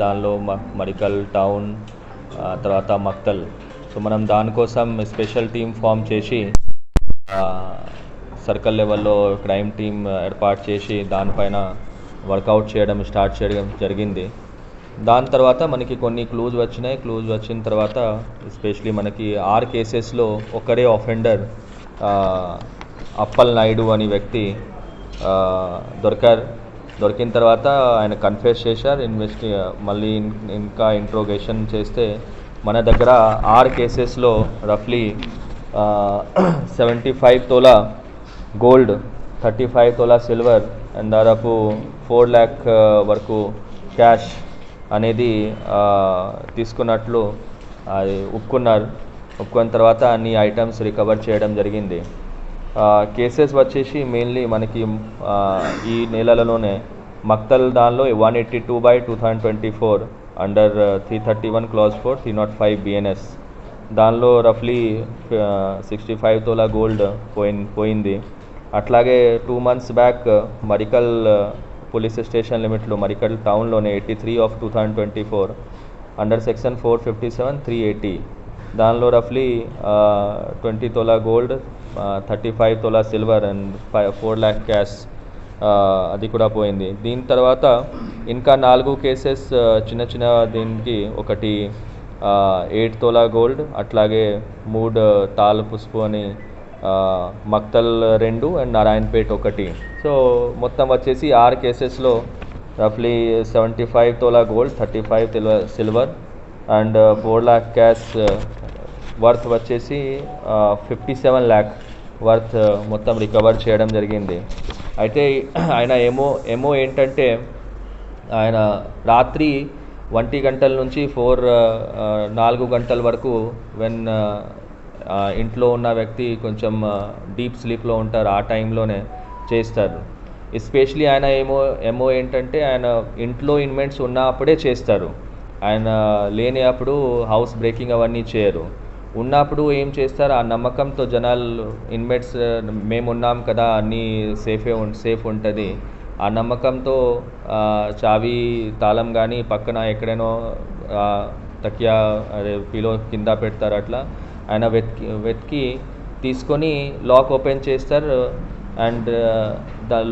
దానిలో మడికల్ టౌన్, తర్వాత మక్తల్. సో మనం దానికోసం స్పెషల్ టీం ఫామ్ చేసి సర్కిల్ లెవెల్లో క్రైమ్ టీం ఏర్పాటు చేసి దానిపైన వర్కౌట్ స్టార్ట్ చేయడం జరిగింది. దాని తర్వాత మనకి కొన్ని క్లూజ్ వచ్చిన తర్వాత ఎస్పెషలీ మనకి 6 కేసెస్లో ఒకరే ఆఫెండర్ అప్పల్ నాయుడు అనే వ్యక్తి దొరికిన తర్వాత ఆయన కన్ఫెస్ చేశారు. మళ్ళీ ఇంకా ఇంట్రోగేషన్ చేస్తే మన దగ్గర 6 కేసెస్లో రఫ్లీ 75 tola gold, 35 tola silver and దాదాపు 4 lakh వరకు క్యాష్ అనేది తీసుకున్నట్లు అది ఒప్పుకున్న తర్వాత అన్ని ఐటమ్స్ రికవర్ చేయడం జరిగింది. కేసెస్ వచ్చేసి మెయిన్లీ మనకి ఈ నెలలోనే మక్తల్ దానిలో 182/2024 అండర్ 331 clause 4 305 BNS దానిలో రఫ్లీ 65 తోలా గోల్డ్ పోయింది. అట్లాగే 2 months back Marikal police station లిమిట్లో మరికల్ టౌన్లోనే 83/2024 అండర్ సెక్షన్ 457 380 దానిలో రఫ్లీ 20 tola gold, 35 tola silver and 4 lakh cash అది కూడా పోయింది. దీని తర్వాత ఇంకా 4 కేసెస్ చిన్న దీనికి ఒకటి 8 తోలా గోల్డ్, అట్లాగే 3 తాల్ పుష్పు అని మక్తల్ 2 అండ్ నారాయణపేట్ 1. సో మొత్తం వచ్చేసి 6 కేసెస్లో రఫ్లీ 75 tola gold, 35 tola silver and 4 lakh cash worth వచ్చేసి 57 lakh వర్త్ మొత్తం రికవర్ చేయడం జరిగింది. అయితే ఆయన ఏమో ఏంటంటే ఆయన రాత్రి 1 గంటల నుంచి 4 గంటల వరకు ఇంట్లో ఉన్న వ్యక్తి కొంచెం డీప్ స్లీప్లో ఉంటారు, ఆ టైంలోనే చేస్తారు. ఎస్పెషలీ ఆయన ఏమో ఏంటంటే ఆయన ఇంట్లో ఇన్మేట్స్ ఉన్నప్పుడే చేస్తారు. ఆయన లేని అప్పుడు హౌస్ బ్రేకింగ్ అవన్నీ చేయరు. ఉన్నప్పుడు ఏం చేస్తారు, ఆ నమ్మకంతో జనాలు ఇన్మేట్స్ మేము ఉన్నాం కదా అన్నీ సేఫ్ ఉంటుంది, ఆ నమ్మకంతో చావి తాళం కానీ పక్కన ఎక్కడైనా తకియా పిలో కింద పెడతారు. అట్లా ఆయన వెతికి తీసుకొని లాక్ ఓపెన్ చేస్తారు అండ్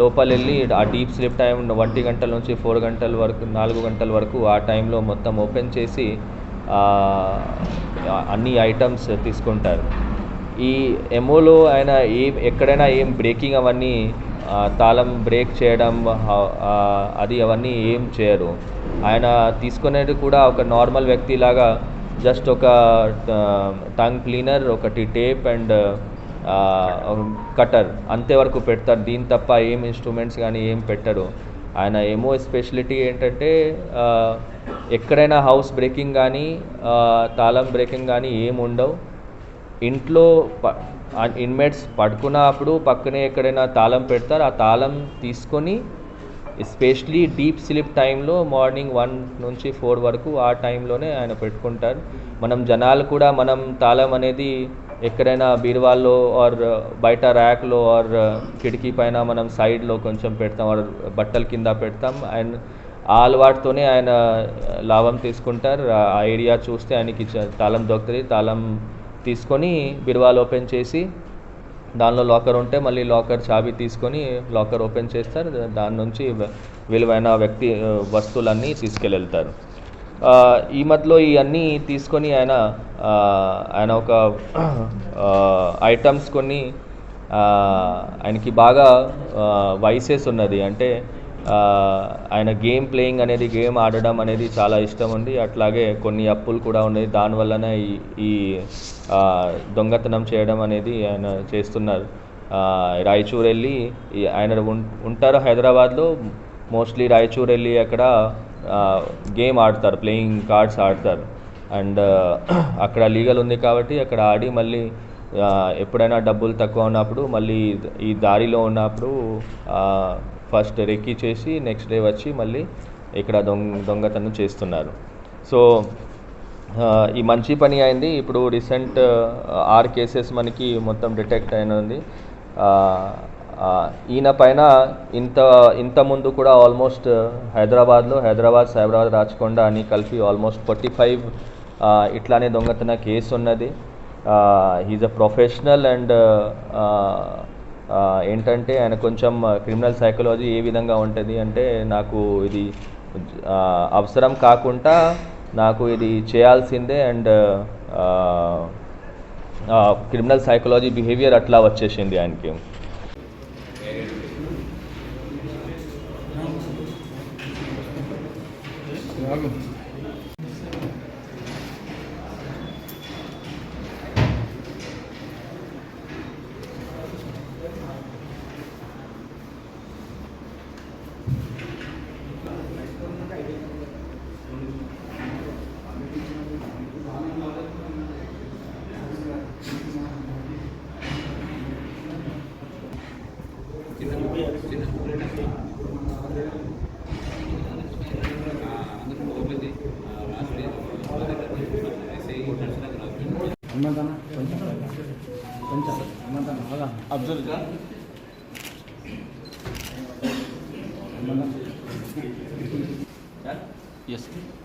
లోపల వెళ్ళి ఆ డీప్ స్లీప్ టైం 1 గంటల నుంచి 4 గంటల వరకు 4 గంటల వరకు ఆ టైంలో మొత్తం ఓపెన్ చేసి అన్ని ఐటమ్స్ తీసుకుంటారు. ఈ ఎమోలో ఆయన ఎక్కడైనా ఏం బ్రేకింగ్ అవన్నీ తాళం బ్రేక్ చేయడం అవన్నీ ఏం చేయరు. ఆయన తీసుకునేది కూడా ఒక నార్మల్ వ్యక్తిలాగా జస్ట్ ఒక టంగ్ క్లీనర్, ఒకటి టేప్ అండ్ కటర్ అంతేవరకు పెడతారు. దీని తప్ప ఏం ఇన్స్ట్రుమెంట్స్ కానీ ఏం పెట్టరు. ఆయన స్పెషాలిటీ ఏంటంటే ఎక్కడైనా హౌస్ బ్రేకింగ్ కానీ తాళం బ్రేకింగ్ కానీ ఏం ఉండవు. ఇంట్లో ఇన్మేట్స్ పడుకున్నప్పుడు పక్కనే ఎక్కడైనా తాళం పెడతారు, ఆ తాళం తీసుకొని ఎస్పెషలీ డీప్ స్లీప్ టైంలో మార్నింగ్ 1 నుంచి 4 వరకు ఆ టైంలోనే ఆయన పెట్టుకుంటారు. మనం జనాలు కూడా మనం తాళం అనేది ఎక్కడైనా బీరువాల్లో ఆర్ బయట ర్యాక్లో ఆర్ కిటికీ పైన మనం సైడ్లో కొంచెం పెడతాం ఆర్ బట్టల కింద పెడతాం. అండ్ ఆ అలవాటుతోనే ఆయన లాభం తీసుకుంటారు. ఆ ఏరియా చూస్తే ఆయనకి తాళం దొరుకుతుంది. తాళం తీసుకొని బీరువాలు ఓపెన్ చేసి దానిలో లాకర్ ఉంటే మళ్ళీ లాకర్ చాబీ తీసుకొని లాకర్ ఓపెన్ చేస్తారు. దాని నుంచి విలువైన వస్తువులన్నీ తీసుకెళ్తారు. ఈ మధ్యలో ఇవన్నీ తీసుకొని ఆయన ఒక ఐటమ్స్ కొన్ని ఆయనకి బాగా వైసెస్ ఉన్నది. అంటే ఆయన గేమ్ ఆడడం అనేది చాలా ఇష్టం ఉంది. అట్లాగే కొన్ని అప్పులు కూడా ఉన్నాయి. దానివల్లనే ఈ దొంగతనం చేయడం అనేది ఆయన చేస్తున్నారు. రాయచూర్ వెళ్ళి ఆయన ఉంటారు హైదరాబాద్లో. మోస్ట్లీ రాయచూర్ వెళ్ళి అక్కడ గేమ్ ఆడతారు, ప్లేయింగ్ కార్డ్స్ ఆడతారు. అండ్ అక్కడ లీగల్ ఉంది కాబట్టి అక్కడ ఆడి మళ్ళీ ఎప్పుడైనా డబ్బులు తక్కువ ఉన్నప్పుడు మళ్ళీ ఈ దారిలో ఉన్నప్పుడు ఫస్ట్ రెక్కి చేసి నెక్స్ట్ డే వచ్చి మళ్ళీ ఇక్కడ దొంగతనం చేస్తున్నారు. సో ఈ మంచి పని అయింది. ఇప్పుడు రీసెంట్ 6 కేసెస్ మనకి మొత్తం డిటెక్ట్ అయినది. ఈయన పైన ఇంత ముందు కూడా ఆల్మోస్ట్ హైదరాబాద్ సైబరాబాద్ రాచకొండ అని కలిపి ఆల్మోస్ట్ 45 ఇట్లానే దొంగతన కేసు ఉన్నది. హీజ్ అ ప్రొఫెషనల్ అండ్ ఏంటంటే ఆయన కొంచెం క్రిమినల్ సైకాలజీ ఏ విధంగా ఉంటుంది అంటే, నాకు ఇది అవసరం కాకుండా నాకు ఇది చేయాల్సిందే అండ్ క్రిమినల్ సైకాలజీ బిహేవియర్ అట్లా వచ్చేసింది ఆయనకి. Yes.